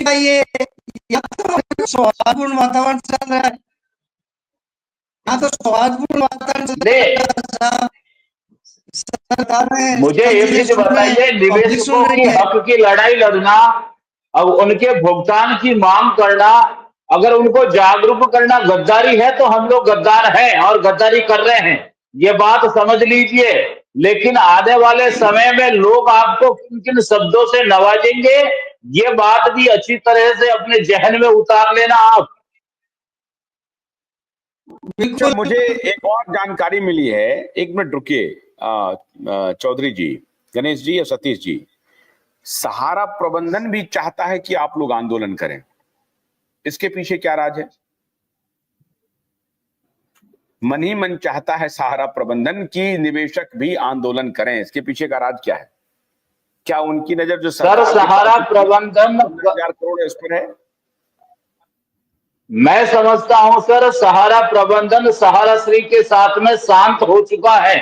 ये या तो सौहार्दपूर्ण वातावरण चल रहा है, यहाँ तो सौहार्दपूर्ण वातावरण चल रहा है। सरकार ने मुझे एक चीज बताइए, निवेशकों के हक की लड़ाई लड़ना, अब उनके भुगतान की मांग करना, अगर उनको जागरूक करना गद्दारी है तो हम लोग गद्दार हैं और गद्दारी कर रहे हैं, ये बात समझ लीजिए। लेकिन आने वाले समय में लोग आपको किन किन शब्दों से नवाजेंगे, ये बात भी अच्छी तरह से अपने जहन में उतार लेना आप। बिल्कुल। मुझे एक और जानकारी मिली है, एक मिनट रुकिए चौधरी जी, गणेश जी या सतीश जी, सहारा प्रबंधन भी चाहता है कि आप लोग आंदोलन करें, इसके पीछे क्या राज है? मन ही मन चाहता है सहारा प्रबंधन की निवेशक भी आंदोलन करें, इसके पीछे का राज क्या है? क्या उनकी नजर जो सर सहारा प्रबंधन 1000 करोड़ इस पर है? मैं समझता हूं सर, सहारा प्रबंधन सहारा श्री के साथ में शांत हो चुका है।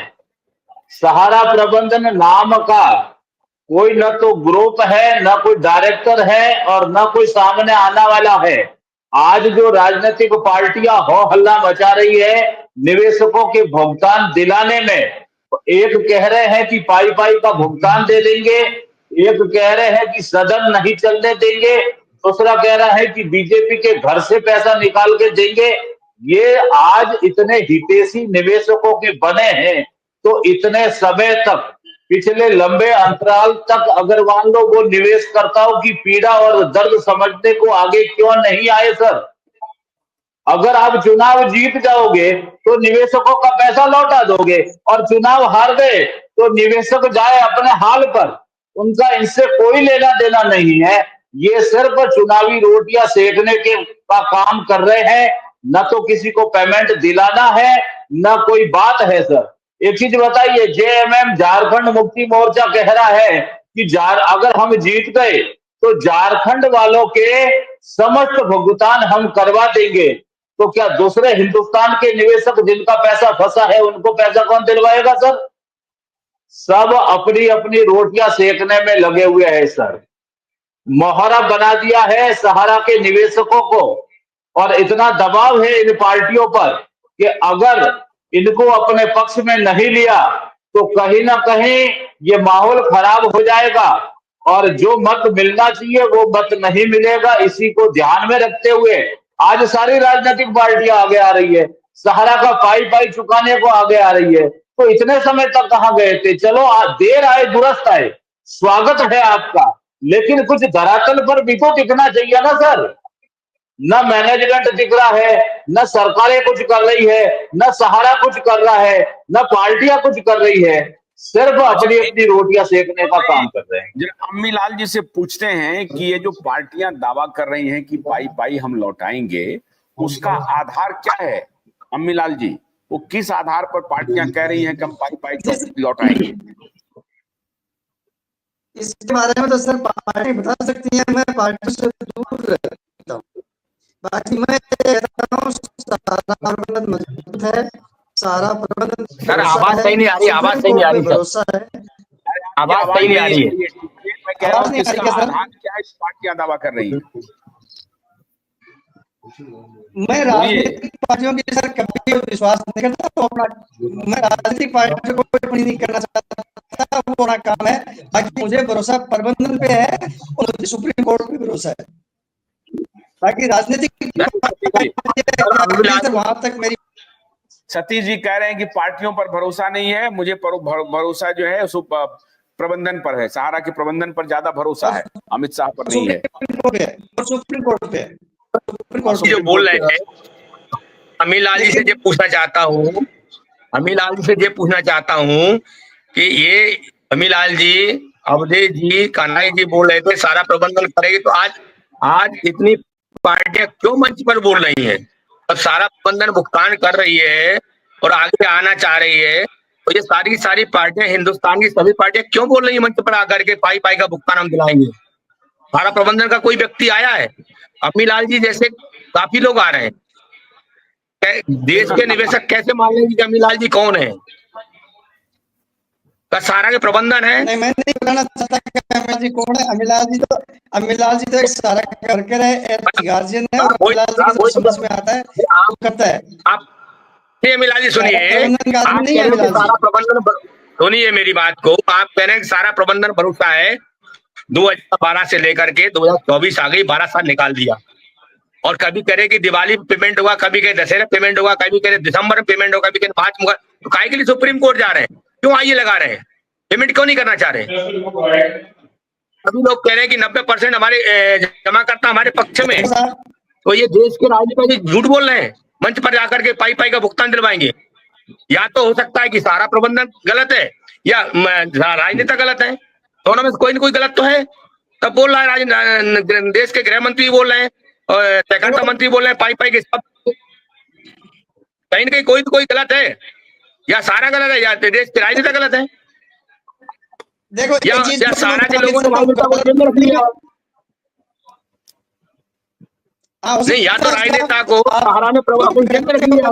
सहारा प्रबंधन नाम का कोई न तो ग्रुप है, न कोई डायरेक्टर है और न कोई सामने आने वाला है। आज जो राजनीतिक पार्टियां हो हल्ला मचा रही है निवेशकों के भुगतान दिलाने में, एक कह रहे हैं कि पाई पाई का भुगतान दे देंगे, एक कह रहे हैं कि सदन नहीं चलने देंगे, दूसरा कह रहा है कि बीजेपी के घर से पैसा निकाल के देंगे। ये आज इतने हितैषी निवेशकों के बने हैं, तो इतने समय तक, पिछले लंबे अंतराल तक अगर मान लो वो निवेशकर्ताओं की पीड़ा और दर्द समझने को आगे क्यों नहीं आए सर? अगर आप चुनाव जीत जाओगे तो निवेशकों का पैसा लौटा दोगे, और चुनाव हार गए तो निवेशक जाए अपने हाल पर, उनका इनसे कोई लेना देना नहीं है। ये सिर्फ चुनावी रोटियां सेकने के का काम कर रहे हैं, न तो किसी को पेमेंट दिलाना है न कोई बात है सर। एक चीज बताइए, जेएमएम झारखंड मुक्ति मोर्चा कह रहा है कि अगर हम जीत गए तो झारखंड वालों के समस्त भुगतान हम करवा देंगे, तो क्या दूसरे हिंदुस्तान के निवेशक जिनका पैसा फंसा है उनको पैसा कौन दिलवाएगा सर? सब अपनी अपनी रोटियां सेकने में लगे हुए हैं सर। मोहरा बना दिया है सहारा के निवेशकों को, और इतना दबाव है इन पार्टियों पर कि अगर इनको अपने पक्ष में नहीं लिया तो कहीं ना कहीं ये माहौल खराब हो जाएगा, और जो मत मिलना चाहिए वो मत नहीं मिलेगा। इसी को ध्यान में रखते हुए आज सारी राजनीतिक पार्टियां आगे आ रही है, सहारा का पाई पाई चुकाने को आगे आ रही है। तो इतने समय तक कहां गए थे? चलो देर आए दुरुस्त आए, स्वागत है आपका, लेकिन कुछ धरातल पर भी तो दिखना चाहिए ना सर। न मैनेजमेंट दिख रहा है, न सरकारें कुछ कर रही है, न सहारा कुछ कर रहा है, न पार्टियां कुछ कर रही है, सिर्फ अपनी अपनी रोटियां सेकने का काम कर रहे हैं। अम्मी लाल जी से पूछते हैं कि ये जो पार्टियां दावा कर रही हैं कि पाई पाई हम लौटाएंगे, उसका आधार क्या है? अम्मी लाल जी, वो किस आधार पर पार्टियां कह रही हैं कि हम पाई पाई लौटाएंगे? इसके बारे में तो सर पार्टी बता सकती है, मैं पार्टी से दूर रहता हूँ। बाकी मैं कहता हूँ सारा प्रबंधन मजबूत है, सारा प्रबंधन। सर आवाज सही नहीं आ रही, आवाज सही नहीं आ रही, भरोसा है, आवाज सही नहीं आ रही है। मैं कह रहा हूँ इसका आधार क्या है, पार्टियां दावा कर रही हैं? मैं राजनीतिक पार्टियों की सर कभी विश्वास नहीं करता, तो अपना मैं राजनीतिक पार्टियों को टिप्पणी नहीं करना चाहता, वो अपना काम है। बाकी मुझे भरोसा प्रबंधन पे है और मुझे सुप्रीम कोर्ट पे भरोसा है। बाकी राजनीतिक वहां तक मेरी। सतीश जी कह रहे हैं कि पार्टियों पर भरोसा नहीं है, मुझे भरोसा जो है प्रबंधन पर है, सहारा के प्रबंधन पर ज्यादा भरोसा है, अमित शाह पर नहीं है। सुप्रीम कोर्ट पे जो बोल रहे हैं, अमीर लाल जी से ये पूछना चाहता हूँ, अमीर लाल जी से ये पूछना चाहता हूँ कि ये अमीर लाल जी, अवधेश जी, कान्हा जी बोल रहे थे सारा प्रबंधन करेगी, तो आज इतनी पार्टियां क्यों मंच पर बोल रही हैं? अब सारा प्रबंधन भुगतान कर रही है और आगे आना चाह रही है, तो ये सारी की सारी पार्टियां, हिंदुस्तान की सभी पार्टियां क्यों बोल रही है मंच पर आकर के पाई पाई का भुगतान हम दिलाएंगे? सारा प्रबंधन का कोई व्यक्ति आया है? अमीर लाल जी जैसे काफी लोग आ रहे हैं, देश के निवेशक कैसे मान लेंगे कि अमीर लाल जी कौन है? का सहारा के प्रबंधन है? नहीं, मैं नहीं बताना चाहता कि अमिलाल जी कौन है। अमिलाल जी तो एक सहारा करके रहे, गार्जियन है, और अमिलाल जी की जो समझ में आता है वो करता है। आप अमिलाल जी सुनिए, प्रबंधन का आदमी आप नहीं कह है रहे हो कि अमिलाल जी। सारा प्रबंधन, सुनिए मेरी बात को, आप कह रहे हैं कि सारा प्रबंधन भरोसा है। 2012 से लेकर के 2024 आ गई, 12 साल निकाल दिया, और कभी करे कि दिवाली में पेमेंट होगा, कभी कहे दशहरा पेमेंट होगा, कभी कहे दिसंबर में पेमेंट होगा, कभी कहे मार्च में होगा। तो काहे के लिए सुप्रीम कोर्ट जा रहे हैं? क्यों आइए लगा रहे हैं? पेमेंट क्यों नहीं करना चाह रहे? अभी लोग कह रहे हैं कि 90% हमारे जमाकर्ता हमारे पक्ष में, तो ये देश के राजनीति झूठ बोल रहे हैं। मंच पर जाकर के पाई पाई का भुगतान दिलवाएंगे। या तो हो सकता है कि सारा प्रबंधन गलत है, या राजनेता गलत है, दोनों में कोई ना कोई गलत तो है। तब बोल रहा है देश के गृह मंत्री बोल रहे हैं, और सहकारिता मंत्री बोल रहे हैं, पाई पाई के सब कहीं ना कहीं कोई तो कोई गलत है। या सारा गलत है, या देश के राजनेता गलत है, देखो या सारा के लोगों ने राजनेता को जेल में रख लिया। नहीं, या तो राजनेता को सहारा ने प्रभाव जेल में रख लिया।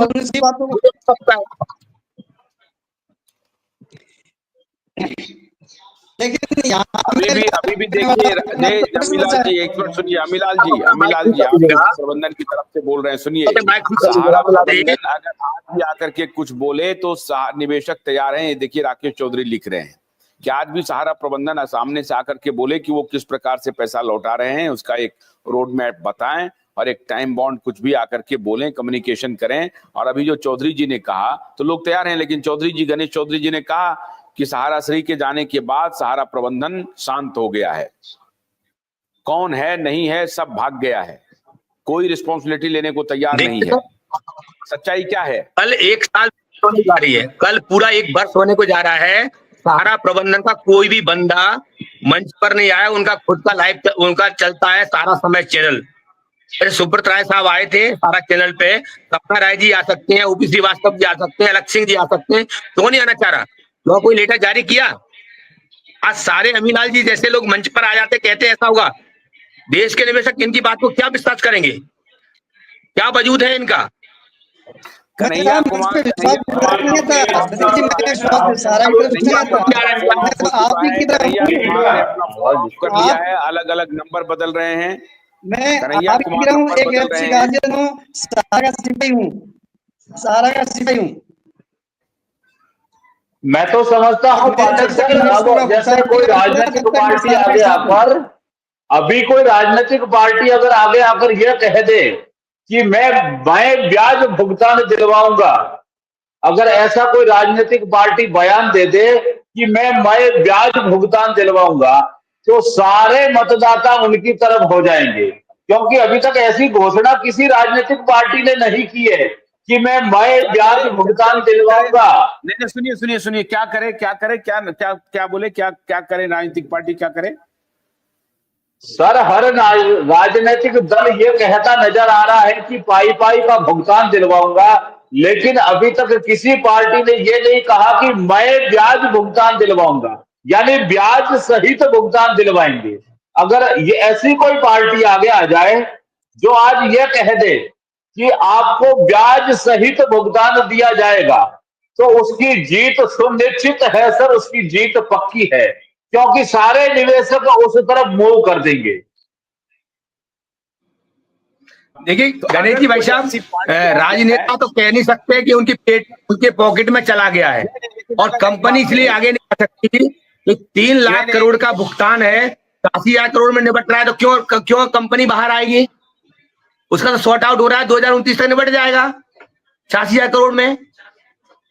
लेकिन अभी भी देखिए अमिलाल जी, एक मिनट सुनिए। अमिलाल जी आप प्रबंधन की तरफ से बोल रहे हैं, सुनिए। सहारा प्रबंधन अगर आज भी आकर के कुछ बोले तो निवेशक तैयार हैं। ये देखिए राकेश चौधरी लिख रहे हैं कि आज भी सहारा प्रबंधन सामने से आकर के बोले कि वो किस प्रकार से पैसा लौटा रहे हैं, उसका एक रोड मैप बताएं और एक टाइम बॉन्ड कुछ भी आकर के बोलें, कम्युनिकेशन करें। और अभी जो चौधरी जी ने कहा तो लोग तैयार हैं, लेकिन गणेश चौधरी जी ने कहा कि सहारा श्री के जाने के बाद सहारा प्रबंधन शांत हो गया है। कौन है नहीं है सब भाग गया है, कोई रिस्पॉन्सिबिलिटी लेने को तैयार नहीं है। सच्चाई क्या है? कल 1 साल होने जा रही है, कल पूरा 1 वर्ष होने को जा रहा है। सहारा प्रबंधन का कोई भी बंदा मंच पर नहीं आया। उनका खुद का लाइव उनका चलता है सारा समय चैनल। सुब्रत राय साहब आए थे सारा चैनल पे, सपना राय जी आ सकते हैं, ओपी श्रीवास्तव जी आ सकते हैं, अलग सिंह जी आ सकते हैं, क्यों नहीं आना चाह रहा? तो कोई लेटर जारी किया? आज सारे अमीलाल जी जैसे लोग मंच पर आ जाते, कहते ऐसा होगा। देश के निवेशक इनकी बात को क्या विश्वास करेंगे? क्या वजूद है इनका? कन्हैया कुमार है, अलग अलग नंबर बदल रहे हैं। मैं एक गार्जियन हूँ, सहारा का सिपाही हूँ। मैं तो समझता हूँ पाठक सर, अब जैसे कोई राजनीतिक पार्टी आगे आकर, अभी कोई राजनीतिक पार्टी अगर आगे आकर यह कह दे कि मैं ब्याज भुगतान दिलवाऊंगा, अगर ऐसा कोई राजनीतिक पार्टी बयान दे दे कि मैं ब्याज भुगतान दिलवाऊंगा, तो सारे मतदाता उनकी तरफ हो जाएंगे। क्योंकि अभी तक ऐसी घोषणा किसी राजनीतिक पार्टी ने नहीं की है कि मैं ब्याज भुगतान दिलवाऊंगा। नहीं, सुनिए क्या बोले, क्या करे राजनीतिक पार्टी, क्या करे? सर, हर राजनीतिक दल ये कहता नजर आ रहा है कि पाई का भुगतान दिलवाऊंगा, लेकिन अभी तक किसी पार्टी ने ये नहीं कहा कि मैं ब्याज भुगतान दिलवाऊंगा, यानी ब्याज सहित भुगतान दिलवाएंगे। अगर ये ऐसी कोई पार्टी आगे आ जाए जो आज ये कह दे कि आपको ब्याज सहित भुगतान दिया जाएगा, तो उसकी जीत सुनिश्चित है सर, उसकी जीत पक्की है, क्योंकि सारे निवेशक उस तरफ मूव कर देंगे। देखिए गणेश जी भाई साहब, राजनेता तो कह नहीं सकते कि उनके पॉकेट में चला गया है, और कंपनी इसलिए आगे नहीं आ सकती कि 3 लाख करोड़ का भुगतान है, 80,000 करोड़ में निपट रहा है, तो क्यों कंपनी बाहर आएगी? उसका तो सॉर्ट आउट हो रहा है, 2029 तक निपट जाएगा 86,000 करोड़ में।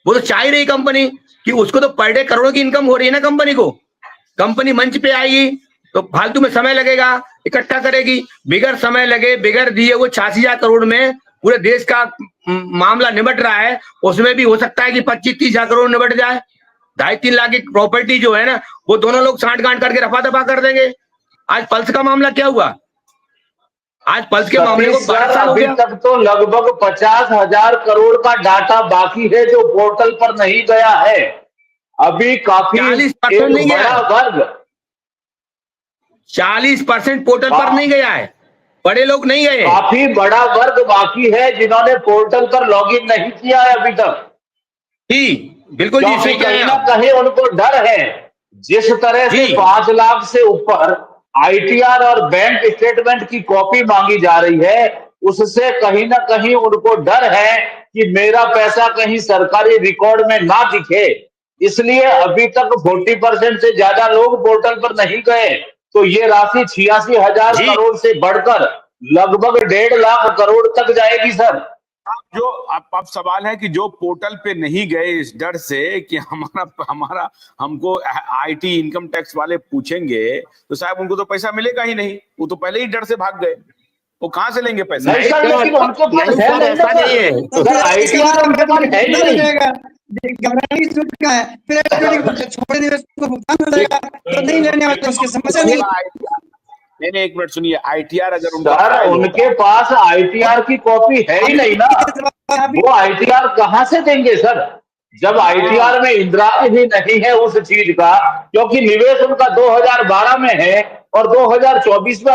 वो तो चाह ही रही कंपनी कि उसको तो पर डे करोड़ों की इनकम हो रही है ना कंपनी को। कंपनी मंच पे आएगी तो फालतू में समय लगेगा, इकट्ठा करेगी, बिगर समय लगे, बिगर दिए वो 86,000 करोड़ में पूरे देश का मामला निपट रहा है। उसमें भी हो सकता है कि 25-30,000 करोड़ निपट जाए। 2.5-3 लाख की प्रॉपर्टी जो है ना, वो दोनों लोग साठ गांठ करके रफा दफा कर देंगे। आज पल्स का मामला क्या हुआ? आज पल्स के मामले को 12 साल हो गया। अभी तक तो लगभग 50,000 करोड़ का डाटा बाकी है जो पोर्टल पर नहीं गया है। अभी काफी 40% नहीं गया, वर्ग 40% पोर्टल पर नहीं गया है, बड़े लोग नहीं गए। काफी बड़ा वर्ग बाकी है जिन्होंने पोर्टल पर लॉगिन नहीं किया है अभी तक। बिल्कुल जी, क्योंकि सही कह रहे कहीं हैं ना आप। कहीं उनको डर है, जिस तरह से जी। 5 लाख से ऊपर आईटीआर और बैंक स्टेटमेंट की कॉपी मांगी जा रही है, उससे कहीं ना कहीं उनको डर है कि मेरा पैसा कहीं सरकारी रिकॉर्ड में ना दिखे। इसलिए अभी तक 40% से ज्यादा लोग पोर्टल पर नहीं गए। तो ये राशि 86,000 जी। करोड़ से बढ़कर लगभग 1.5 लाख करोड़ तक जाएगी सर। जो अब सवाल है कि जो पोर्टल पे नहीं गए इस डर से कि हमारा हमारा हमको आईटी इनकम टैक्स वाले पूछेंगे, तो साहब उनको तो पैसा मिलेगा ही नहीं, वो तो पहले ही डर से भाग गए, वो कहां से लेंगे पैसा? नहीं नहीं सर, सर, लेकिन उनके पास नहीं है सर, नहीं ना ऐसा सर। नहीं है। तो सर फिर इसका आईटीआर उनके पास है ही भुगतान हो नहीं। जाएगा। घबराने की जरूरत क्या है, फिर छोटे निवेश को भुगतान हो जाएगा, तो नहीं लेने वाले उसकी समस्या नहीं। नहीं, एक मिनट सुनिए, आईटीआर अगर उनका सर फाइल होगा, उनके पास आईटीआर की कॉपी है ही नहीं ना, वो आईटीआर कहां से देंगे सर, जब आईटीआर में इंद्राज ही नहीं है उस चीज का। क्योंकि निवेश उनका 2012 में है और 2024 में